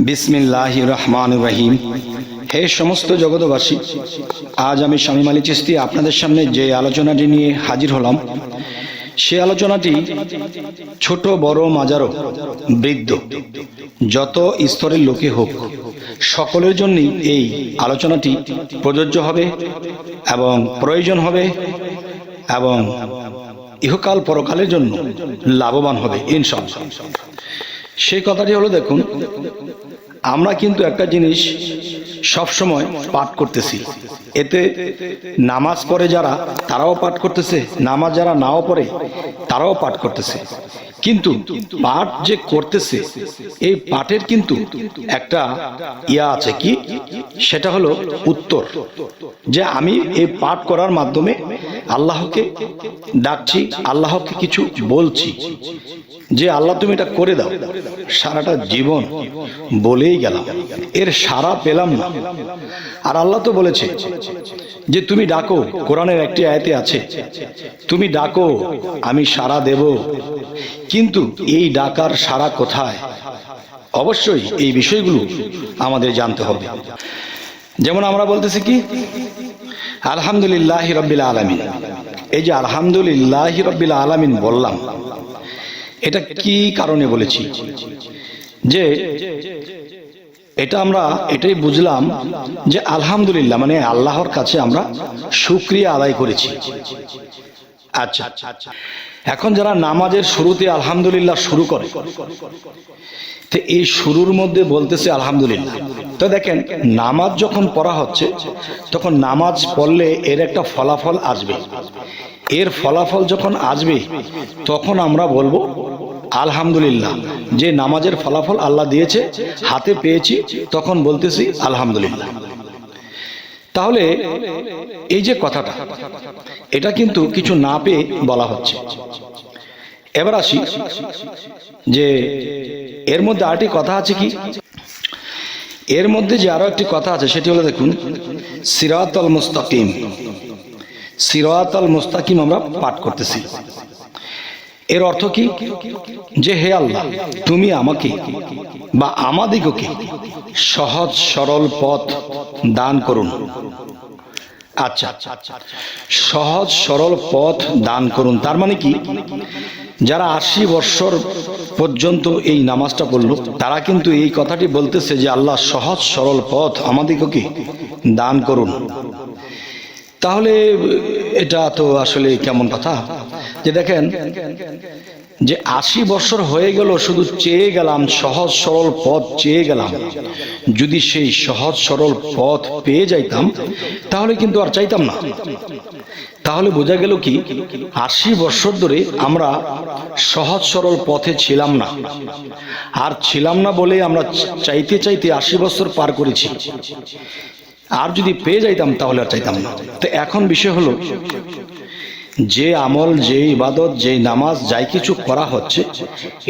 বিসমিল্লাহির রহমানির রহিম। হে সমস্ত জগৎবাসী, আজ আমি শামীম আলী চিশতি আপনাদের সামনে যে আলোচনাটি নিয়ে হাজির হলাম, সে আলোচনাটি ছোট বড় মাঝারো বৃদ্ধ যত স্তরের লোকে হোক, সকলের জন্যই এই আলোচনাটি প্রযোজ্য হবে এবং প্রয়োজন হবে এবং ইহকাল পরকালের জন্য লাভবান হবে ইনশাআল্লাহ। সেই কথাটি হলো, দেখুন, আমরা কিন্তু একটা জিনিস সবসময় পাঠ করতেছি, এতে নামাজ পড়ে যারা তারাও পাঠ করতেছে, নামাজ যারা নাও পড়ে তারাও পাঠ করতেছে, কিন্তু পাঠ যে করতেছে এই পাঠের কিন্তু একটা আছে কি, সেটা হলো উত্তর, যে আমি এই পাঠ করার মাধ্যমে আল্লাহকে ডাকছি, আল্লাহকে কিছু বলছি যে আল্লাহ তুমি এটা করে দাও। সারাটা জীবন বলেই গেলাম, এর সারা পেলাম না। আর আল্লাহ তো বলেছে যে তুমি ডাকো, কোরআনের একটি আয়াতে আছে, তুমি ডাকো আমি সারা দেব, কিন্তু এই ডাকার সারা কোথায়? অবশ্যই এই বিষয়গুলো আমাদের জানতে হবে। যেমন আমরা বলতেছি কি, আলহামদুলিল্লাহি রাব্বিল আলামিন। এই যে আলহামদুলিল্লাহি রাব্বিল আলামিন বললাম, এটা কি কারণে বলেছি? যে এটা আমরা এটাই বুঝলাম যে আলহামদুলিল্লাহ মানে আল্লাহর কাছে আমরা শুকরিয়া আদায় করেছি। আচ্ছা, এখন যারা নামাজের শুরুতে আলহামদুলিল্লাহ শুরু করে, তো এই শুরুর মধ্যে বলতেছে আলহামদুলিল্লাহ। তো দেখেন, নামাজ যখন পড়া হচ্ছে তখন নামাজ পড়লে এর একটা ফলাফল আসবে, এর ফলাফল যখন আসবে তখন আমরা বলবো আলহামদুলিল্লাহ, যে নামাজের ফলাফল আল্লাহ দিয়েছে, হাতে পেয়েছি, তখন বলতেছি আলহামদুলিল্লাহ। তাহলে এই যে কথাটা, এটা কিন্তু কিছু না পেয়ে বলা হচ্ছে। এবার আসি যে এর মধ্যে আরেকটি কথা আছে কি, এর মধ্যে যে আরো একটি কথা আছে সেটি হলো, দেখুন, সিরাতাল মুস্তাকিম। সিরাতাল মুস্তাকিম আমরা পাঠ করতেছি, এর অর্থ কি? যে হে আল্লাহ, তুমি আমাকে বা আমাদিগকে সহজ সরল পথ দান করুন। আচ্ছা, সহজ সরল পথ দান করুন, তার মানে কি, যারা 80 বৎসর পর্যন্ত এই নামাজটা পড়ল তারা কিন্তু এই কথাটি বলতেছে যে আল্লাহ সহজ সরল পথ আমাদিগকে দান করুন। তাহলে এটা তো আসলে কেমন কথা, যে দেখেন, যে 80 বছর হয়ে গেল শুধু চেয়ে গেলাম, সহজ সরল পথ চেয়ে গেলাম, যদি সেই সহজ সরল পথ পেয়ে যাইতাম তাহলে কিন্তু আর চাইতাম না। তাহলে বোঝা গেল কি, 80 বছর ধরে আমরা সহজ সরল পথে ছিলাম না, আর ছিলাম না বলে আমরা চাইতে চাইতে 80 বছর পার করেছি, আর যদি পেয়ে যাইতাম তাহলে আর চাইতাম না। তো এখন বিষয় হলো, যে আমল, যে ইবাদত, যে নামাজ, যাই কিছু করা হচ্ছে,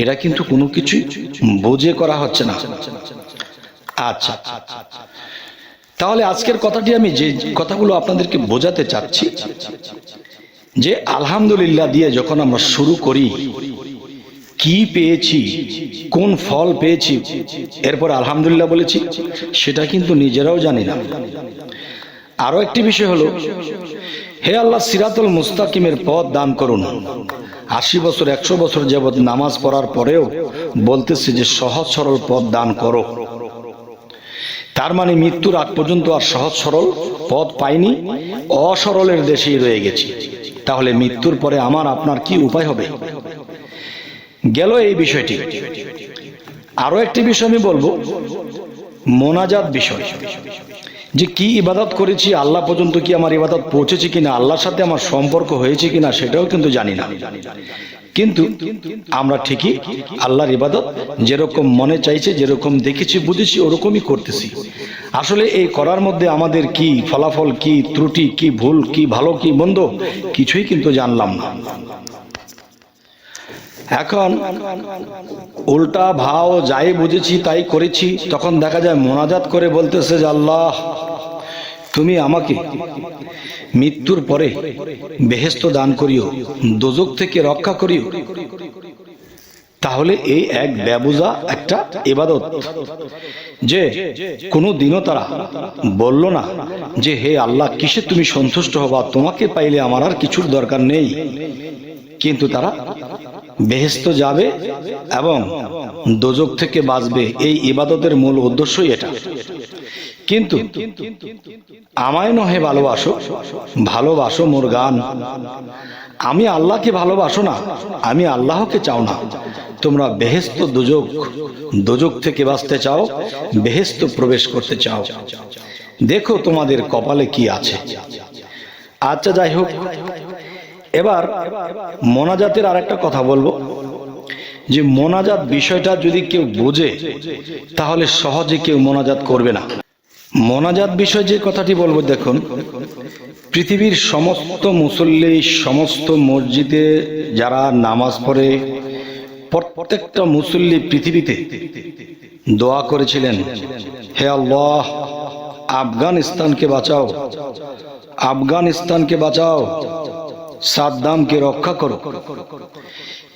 এটা কিন্তু কোনো কিছু বুঝে করা হচ্ছে না। আচ্ছা, তাহলে আজকের কথাটি আমি যে কথাগুলো আপনাদেরকে বোঝাতে চাচ্ছি, যে আলহামদুলিল্লাহ দিয়ে যখন আমরা শুরু করি, কি পেয়েছি, কোন ফল পেয়েছি, এরপর আলহামদুলিল্লাহ বলেছি, সেটা কিন্তু নিজেরাও জানি না। আরো একটি বিষয় হলো, হে আল্লাহ, সিরাতুল মুস্তাকিমের পথ দান করুন। 80 বছর 100 বছর যাবৎ নামাজ পড়ার পরেও বলতেছে যে সহজ সরল পথ দান করো, তার মানে মৃত্যুর আগ পর্যন্ত আর সহজ সরল পথ পাইনি, অসরলের দেশেই রয়ে গেছি। তাহলে মৃত্যুর পরে আমার আপনার কি উপায় হবে? গেল এই বিষয়টি। আরো একটি বিষয় আমি বলবো, মোনাজাত বিষয়, যে কি ইবাদত করেছি, আল্লাহ পর্যন্ত কি আমার ইবাদত পৌঁছেছে কিনা, আল্লাহর সাথে আমার সম্পর্ক হয়েছে কিনা, সেটাও কিন্তু জানি না। কিন্তু আমরা ঠিকই আল্লাহর ইবাদত যেরকম মনে চাইছে, যেরকম দেখেছি বুঝেছি, ওরকমই করতেছি। আসলে এই করার মধ্যে আমাদের কি ফলাফল, কি ত্রুটি, কি ভুল, কি ভালো, কি মন্দ, কিছুই কিন্তু জানলাম না। এখন উল্টা ভাও, যাই বুঝেছি তাই করেছি, তখন দেখা যায় মোনাজাত করে বলতেছে যে আল্লাহ, তুমি আমাকে মৃত্যুর পরে বেহেশত দান করিও, দোজক থেকে রক্ষা করিও। তাহলে এই এক বেবুজা একটা ইবাদত, যে কোনো দিনও তারা বলল না যে হে আল্লাহ কিসে তুমি সন্তুষ্ট হবা, তোমাকে পাইলে আমার আর কিছুর দরকার নেই। কিন্তু তারা বেহেশত যাবে এবং দোজখ থেকে বাঁচবে, এই ইবাদতের মূল উদ্দেশ্যই এটা। কিন্তু আমায় নহে ভালোবাসো, ভালোবাসো মোর গান। আমি আল্লাহকে ভালোবাসো না, আমি আল্লাহকে চাও না। তোমরা বেহেশত দোজখ, দোজখ থেকে বাঁচতে চাও, বেহেশত প্রবেশ করতে চাও, দেখো তোমাদের কপালে কি আছে। আচ্ছা যাই হোক, এবার মোনাজাতের আরেকটা কথা বলবো, যে মোনাজাত বিষয়টা যদি কেউ বোঝে তাহলে সহজে কেউ মোনাজাত করবে না। মোনাজাত বিষয় যে কথাটি বলবো, দেখুন পৃথিবীর সমস্ত মুসল্লি, সমস্ত মসজিদে যারা নামাজ পড়ে, প্রত্যেকটা মুসল্লি পৃথিবীতে দোয়া করেছিলেন, হে আল্লাহ আফগানিস্তানকে বাঁচাও, আফগানিস্তানকে বাঁচাও, সাদ্দামকে রক্ষা করো।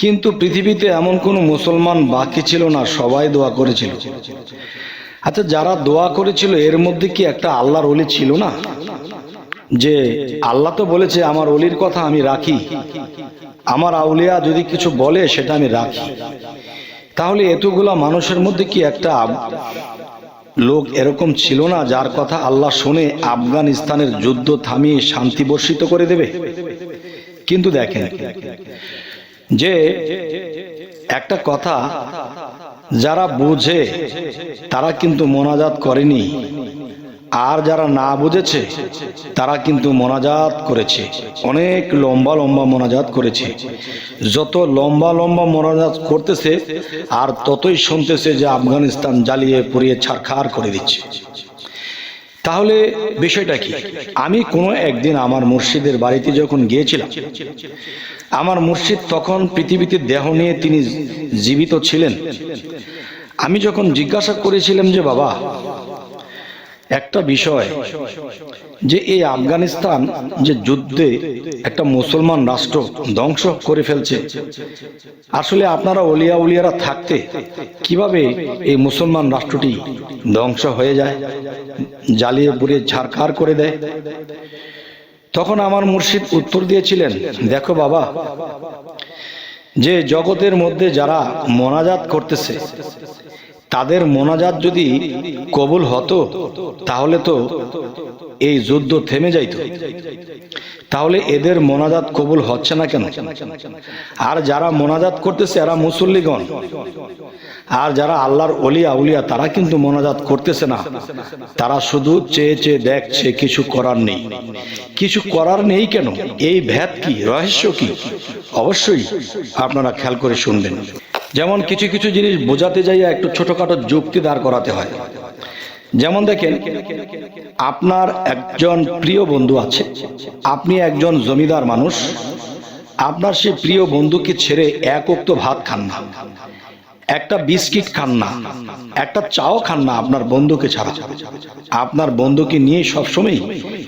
কিন্তু পৃথিবীতে এমন কোনো মুসলমান বাকি ছিল না, সবাই দোয়া করেছিল। আচ্ছা যারা দোয়া করেছিল এর মধ্যে কি একটা আল্লাহর ওলি ছিল না? যে আল্লাহ তো বলেছে আমার ওলির কথা আমি রাখি, আমার আউলিয়া যদি কিছু বলে সেটা আমি রাখি। তাহলে এতগুলা মানুষের মধ্যে কি একটা লোক এরকম ছিল না যার কথা আল্লাহ শুনে আফগানিস্তানের যুদ্ধ থামিয়ে শান্তি বর্ষিত করে দেবে? কিন্তু দেখেন যে একটা কথা, যারা বুঝে তারা কিন্তু মোনাজাত করেনি, আর যারা না বুঝেছে তারা কিন্তু মোনাজাত করেছে, অনেক লম্বা লম্বা মোনাজাত করেছে। যত লম্বা লম্বা মোনাজাত করতেছে আর ততই শুনতেছে যে আফগানিস্তান জ্বালিয়ে পুড়িয়ে ছারখার করে দিচ্ছে। তাহলে বিষয়টা কি? আমি কোনো একদিন আমার মুর্শিদের বাড়িতে যখন গিয়েছিলাম, আমার মুর্শিদ তখন পৃথিবীতে দেহ নিয়ে তিনি জীবিত ছিলেন। আমি যখন জিজ্ঞাসা করেছিলাম যে বাবা একটা বিষয়, যে এই আফগানিস্তান যে যুদ্ধে একটা মুসলমান রাষ্ট্র ধ্বংস করে ফেলছে, আসলে আপনারা ওলিয়া উলিয়ারা থাকতে কিভাবে এই মুসলমান রাষ্ট্রটি ধ্বংস হয়ে যায়, জ্বালিয়ে পুড়িয়ে ছারখার করে দেয়? তখন আমার মুর্শিদ উত্তর দিয়েছিলেন, দেখো বাবা, যে জগতের মধ্যে যারা মোনাজাত করতেছে তাদের মোনাজাত যদি কবুল হতো তাহলে তো এই যুদ্ধ থেমে যাইত। তাহলে এদের মোনাজাত কবুল হচ্ছে না কেন? আর যারা মোনাজাত করতেছে এরা মুসল্লিগণ, আর যারা আল্লাহর ওলিয়া উলিয়া তারা কিন্তু মোনাজাত করতেছে না, তারা শুধু চেয়ে চেয়ে দেখছে, কিছু করার নেই। কিছু করার নেই কেন? এই ভেদ কি, রহস্য কি? অবশ্যই আপনারা খেয়াল করে শুনবেন। যেমন কিছু কিছু জিনিস বোঝাতে যাইয়া একটু ছোটখাটো যুক্তি দাঁড় করাতে হয়। যেমন দেখেন, আপনার একজন প্রিয় বন্ধু আছে, আপনি একজন জমিদার মানুষ, আপনার সেই প্রিয় বন্ধুকে ছেড়ে এক ওক্ত ভাত খান না, একটা বিস্কিট খান না, একটা চাও খান না আপনার বন্ধুকে ছাড়া। আপনার বন্ধুকে নিয়ে সবসময়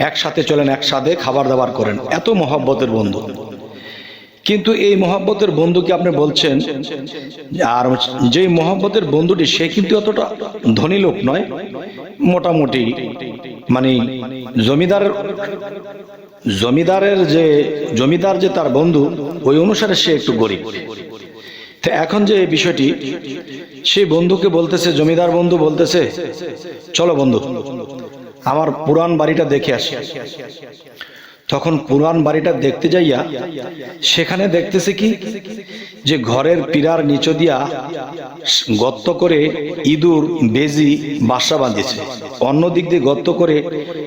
একসাথে চলেন, একসাথে খাবার দাবার করেন, এত মহব্বতের বন্ধু। কিন্তু এই মহব্বতের বন্ধুকে আপনি বলছেন, আর যে মহব্বতের বন্ধুটি সে কিন্তু অতটা ধনী লোক নয়, মোটামুটি মানে জমিদার যে তার বন্ধু ওই অনুসারে সে একটু গরিব। তো এখন যে বিষয়টি, সেই বন্ধুকে বলতেছে, জমিদার বন্ধু বলতেছে, চলো বন্ধু আমার পুরান বাড়িটা দেখে আসি। তখন পুরান বাড়িটা দেখতে যাইয়া সেখানে দেখতেছে কি, যে ঘরের পিরার নিচ দিয়া গর্ত করে ইঁদুর বেজি বাসা বাঁধেছে, অন্য দিক দিয়ে গর্ত করে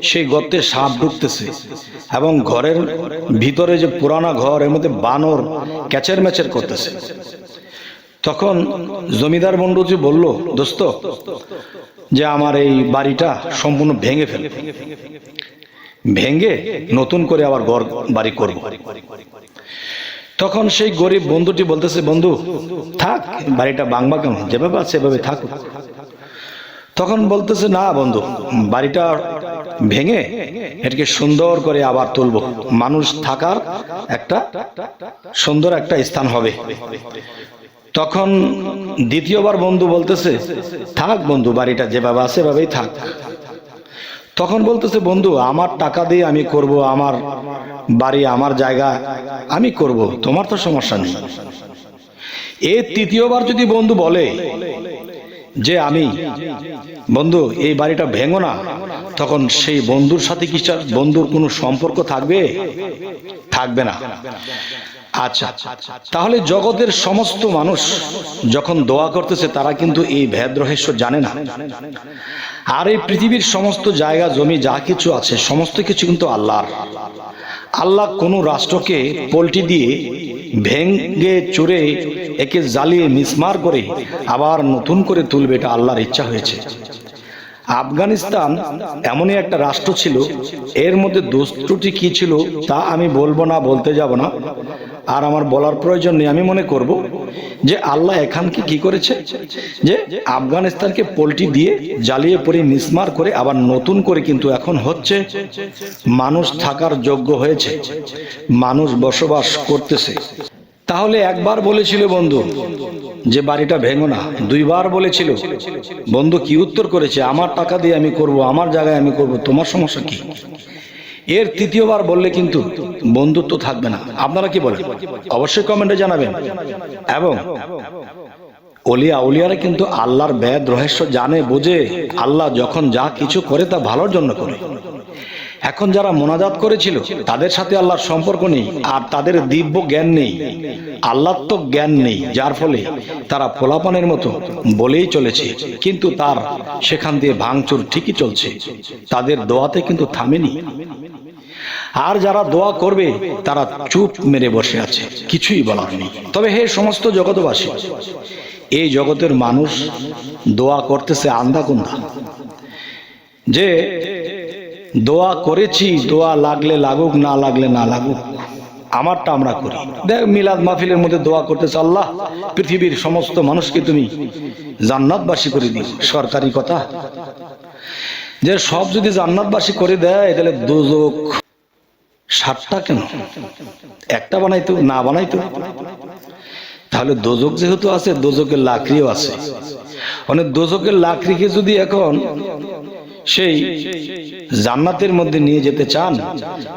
সেই গর্তে সাপ ঢুকতেছে, এবং ঘরের ভিতরে যে পুরানা ঘর এর মধ্যে বানর ক্যাচের ম্যাচের করতেছে। তখন জমিদার বন্ধুজি বলল, দোস্ত, যে আমার এই বাড়িটা সম্পূর্ণ ভেঙে ফেল, ভেঙে নতুন করে আবার ঘর বাড়ি করব। তখন সেই গরিব বন্ধুটি বলতেছে, বন্ধু থাক, বাড়িটা ভাঙবা কেন, যেভাবে আছে সেভাবে থাকুক। তখন বলতেছে, না বন্ধু, বাড়িটা ভেঙে এটাকে সুন্দর করে আবার তুলবো, মানুষ থাকার একটা সুন্দর একটা স্থান হবে। তখন দ্বিতীয়বার বন্ধু বলতেছে, থাক বন্ধু, বাড়িটা যেভাবে আছে এভাবেই থাক। তখন বলতেছে, বন্ধু আমার টাকা দিয়ে আমি করব, আমার বাড়ি আমার জায়গা আমি করব, তোমার তো সমস্যা নেই। এই তৃতীয়বার যদি বন্ধু বলে যে আমি বন্ধু এই বাড়িটা ভেঙো না, তখন সেই বন্ধুর সাথে কি বন্ধুর কোনো সম্পর্ক থাকবে? থাকবে না। আচ্ছা, তাহলে জগতের সমস্ত মানুষ যখন দোয়া করতেছে তারা কিন্তু এই ভেদ রহস্য জানে না। আর এই পৃথিবীর সমস্ত জায়গা জমি যা কিছু আছে সমস্ত কিছু কিন্তু আল্লাহর। আল্লাহ কোনো রাষ্ট্রকে পল্টি দিয়ে ভেঙ্গে চুরে একে জ্বালিয়ে মিসমার করে আবার নতুন করে তুলবে, এটা আল্লাহর ইচ্ছা হয়েছে। আফগানিস্তান এমনই একটা রাষ্ট্র ছিল, এর মধ্যে দোষ ত্রুটি কি ছিল তা আমি বলবো না, বলতে যাব না, আর আমার বলার প্রয়োজন নেই। আমি মনে করব যে আল্লাহ এখানকে কি করেছে, যে আফগানিস্তানকে পল্টি দিয়ে জ্বালিয়ে পড়ে মিসমার করে আবার নতুন করে কিন্তু এখন হচ্ছে, মানুষ থাকার যোগ্য হয়েছে, মানুষ বসবাস করতেছে। তাহলে একবার বলেছিল বন্ধু যে বাড়িটা ভেঙো না, দুইবার বলেছিল বন্ধু কি উত্তর করেছে, আমার টাকা দিয়ে আমি করব, আমার জায়গায় আমি করব, তোমার সমস্যা কি? এর তৃতীয়বার বললে কিন্তু বন্ধুত্ব থাকবে না। আপনারা কি বলেন? অবশ্যই কমেন্টে জানাবেন। এবং ওলিয়া আউলিয়ারা কিন্তু আল্লাহর বেদ রহস্য জানে, বোঝে। আল্লাহ যখন যা কিছু করে তা ভালোর জন্য করে। এখন যারা মোনাজাত করেছিল তাদের সাথে আল্লাহর সম্পর্ক নেই, আর তাদের দিব্য জ্ঞান নেই, আল্লাহত্মক জ্ঞান নেই, যার ফলে তারা পোলাপানের মতো বলেই চলেছে, কিন্তু তার সেখান দিয়ে ভাঙচুর ঠিকই চলছে, তাদের দোয়াতে কিন্তু থামেনি। আর যারা দোয়া করবে তারা চুপ মেরে বসে আছে, কিছুই বলার নেই। তবে হে সমস্ত জগৎবাসী, এই জগতের মানুষ দোয়া করতেছে আন্ধাকুন্দা, যে দোয়া করেছি, দোয়া লাগলে লাগুক, না লাগলে না লাগুক, আমারটা আমরা করি। দেখ মিলাদ মাহফিলের মধ্যে দোয়া করতেছে, আল্লাহ পৃথিবীর সমস্ত মানুষকে তুমি জান্নাতবাসী করে দিও। সরকারি কথা, যে সব যদি জান্নাতবাসী করে দেয় তাহলে দোজখ 7টা কেন, একটা বানাইতো, না বানাইতো? তাহলে দোজখ যেহেতু আছে, দোজখের লাকড়িও আছে। মানে দোজখের লাকড়িকে যদি এখন সেই জান্নাতের মধ্যে নিয়ে যেতে চান,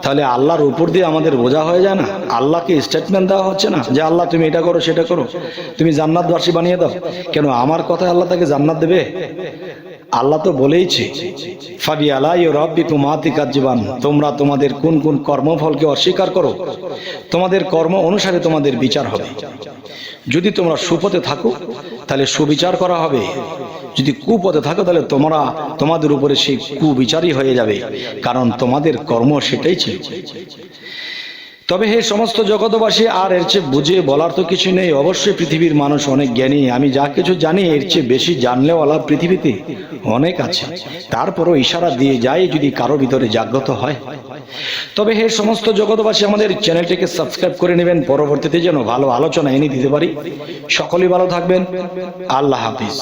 তাহলে আল্লাহর উপর দিয়ে আমাদের বোঝা হয়ে যায় না? আল্লাহকে স্টেটমেন্ট দেওয়া হচ্ছে না যে আল্লাহ তুমি এটা করো সেটা করো, তুমি জান্নাতবাসী বানিয়ে দাও? কেন আমার কথায় আল্লাহ তাকে জান্নাত দেবে? আল্লাহ তো বলেইছে, ফাবি আলাই রাব্বিকুম আতিকাজ্জিবান, তোমরা তোমাদের কোন কোন কর্মফলকে অস্বীকার করো, তোমাদের কর্ম অনুসারে তোমাদের বিচার হবে। যদি তোমরা সুপথে থাকো তাহলে সুবিচার করা হবে, যদি কুপথে থাকো তাহলে তোমাদের উপরে সেই কুবিচারই হয়ে যাবে, কারণ তোমাদের কর্ম সেটাই ছিল। তবে হে সমস্ত জগৎবাসী, আর এর চেয়ে বুঝে বলার তো কিছু নেই। অবশ্যই পৃথিবীর মানুষ অনেক জ্ঞানী, আমি যা কিছু জানি এর চেয়ে বেশি জানলেওয়ালা পৃথিবীতে অনেক আছে। তারপরও ইশারা দিয়ে যায় যদি কারো ভিতরে জাগ্রত হয়। তবে হে সমস্ত জগৎবাসী, আমাদের চ্যানেলটিকে সাবস্ক্রাইব করে নেবেন, পরবর্তীতে যেন ভালো আলোচনা এনে দিতে পারি। সকলেই ভালো থাকবেন। আল্লাহ হাফিজ।